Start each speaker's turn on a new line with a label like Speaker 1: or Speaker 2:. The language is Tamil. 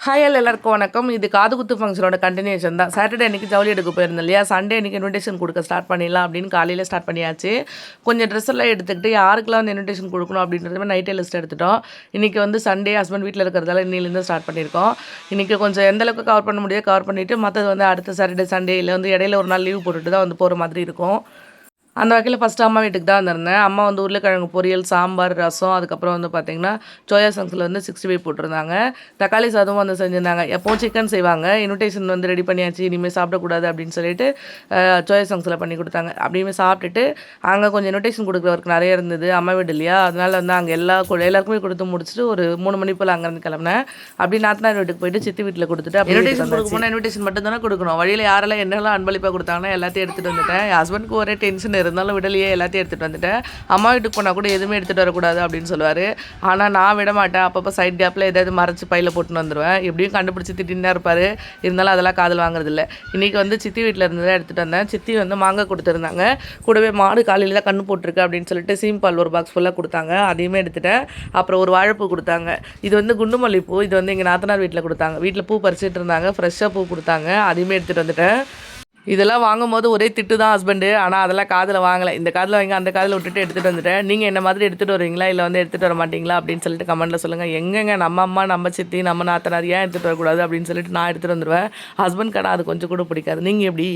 Speaker 1: ஹாய் எல்லாருக்கும் வணக்கம். இது காதுகுத்து ஃபங்க்ஷனோட கண்டினியூஷன் தான். சாட்டர்டே அன்றைக்கி ஜவுளி எடுக்க போயிருந்தோம் இல்லையா, சண்டே அன்றைக்கி இன்விடேஷன் கொடுக்க ஸ்டார்ட் பண்ணிடலாம் அப்படின்னு காலையில் ஸ்டார்ட் பண்ணியாச்சு. கொஞ்சம் ட்ரெஸ் எல்லாம் எடுத்துக்கிட்டு யாருக்கெல்லாம் வந்து இன்விடேஷன் கொடுக்கணும் அப்படின்றது நைட்டே லிஸ்ட் எடுத்துட்டோம். இன்றைக்கி வந்து சண்டே ஹஸ்பண்ட் வீட்டில் இருக்கிறதால இன்னிலேருந்து ஸ்டார்ட் பண்ணியிருக்கோம். இன்றைக்கி கொஞ்சம் எந்தளவுக்கு கவர் பண்ண முடியாது கவர் பண்ணிவிட்டு மற்றது வந்து அடுத்த சாட்டர்டே சண்டே இல்லை வந்து இடையில ஒரு நாள் லீவ் போட்டுட்டு தான் வந்து போகிற மாதிரி இருக்கும். அந்த வகையில் ஃபஸ்ட்டு அம்மா வீட்டுக்கு தான் வந்திருந்தேன். அம்மா வந்து உருளைக்கிழங்கு பொரியல், சாம்பார், ரசம், அதுக்கப்புறம் வந்து பார்த்திங்கன்னா சோயா சங்ஸில் வந்து 65 போட்டிருந்தாங்க. தக்காளி சாதமும் வந்து செஞ்சுருந்தாங்க. எப்போவும் சிக்கன் செய்வாங்க. இன்விடேஷன் வந்து ரெடி பண்ணியாச்சு, இனிமேல் சாப்பிடக்கூடாது அப்படின்னு சொல்லிட்டு சோயா சங்ஸில் பண்ணி கொடுத்தாங்க. அப்படியுமே சாப்பிட்டுட்டு அங்கே கொஞ்சம் இன்விடேஷன் கொடுக்குறவருக்கு நிறைய இருந்தது. அம்மா வீடு இல்லையா, அதனால் வந்து அங்கே எல்லாருக்குமே கொடுத்து முடிச்சுட்டு ஒரு 3 மணி போல் அங்கேருந்து கிளம்புனேன். அப்படி நாத்தனார் வீட்டுக்கு போயிட்டு சித்தி வீட்டில் கொடுத்துட்டு இன்விடேஷன் கொடுக்கணும். இன்விடேஷன் மட்டும் தானே கொடுக்கணும். வழியில் யாரெல்லாம் என்னெல்லாம் அன்பளிப்பாக கொடுத்தாங்கன்னா எல்லாத்தையும் எடுத்துகிட்டு வந்துட்டேன். என் ஹஸ்பண்டுக்கு ஒரே டென்ஷன் இருந்தாலும் விடலையே, எல்லாத்தையும் எடுத்துகிட்டு வந்துட்டேன். அம்மா வீட்டுக்கு போனால் கூட எதுவுமே எடுத்துகிட்டு வரக்கூடாது அப்படின்னு சொல்லுவார். ஆனால் நான் விட மாட்டேன். அப்பப்போ சைட் கேப்பில் ஏதாவது மறைச்சி பையில் போட்டுன்னு வந்துடுவேன். எப்படியும் கண்டுபிடிச்சி திட்டின்னு தான் இருப்பார். இருந்தாலும் அதெல்லாம் காதல் வாங்குறதில்ல. இன்றைக்கி வந்து சித்தி வீட்டில் இருந்து தான் எடுத்துகிட்டு வந்தேன். சித்தி வந்து மாங்காய் கொடுத்துருந்தாங்க. கூடவே மாடு காலையில் தான் கண்ணு போட்டிருக்கு அப்படின்னு சொல்லிட்டு சீம்பால் ஒரு பாக்ஸ் ஃபுல்லாக கொடுத்தாங்க. அதையுமே எடுத்துட்டேன். அப்புறம் ஒரு வாழைப்பூ கொடுத்தாங்க. இது வந்து குண்டுமல்லி பூ. இது வந்து எங்கள் நாத்தனார் வீட்டில் கொடுத்தாங்க. வீட்டில் பூ பறிச்சிட்டு இருந்தாங்க. ஃப்ரெஷ்ஷாக பூ கொடுத்தாங்க. அதையுமே எடுத்துகிட்டு வந்துட்டேன். இதெல்லாம் வாங்கும்போது ஒரே திட்டு தான் ஹஸ்பண்டு. ஆனால் அதெல்லாம் காதில் வாங்கலை. இந்த காதில் வாங்கி அந்த காதில் விட்டுட்டு எடுத்துகிட்டு வந்துட்டேன். நீங்கள் என்ன மாதிரி எடுத்துகிட்டு வருவீங்களா இல்லை வந்து எடுத்துகிட்டு வர மாட்டிங்களா அப்படின்னு சொல்லிட்டு கமெண்ட்டில் சொல்லுங்கள். எங்கெங்க நம்ம அம்மா, நம்ம சித்தி, நம்ம நாத்தனார் ஏன் எடுத்துகிட்டு வரக்கூடாது அப்படின்னு சொல்லிட்டு நான் எடுத்துகிட்டு வந்துடுவேன். ஹஸ்பண்ட் கடை அது கொஞ்சம் கூட பிடிக்காது. நீங்கள் எப்படி?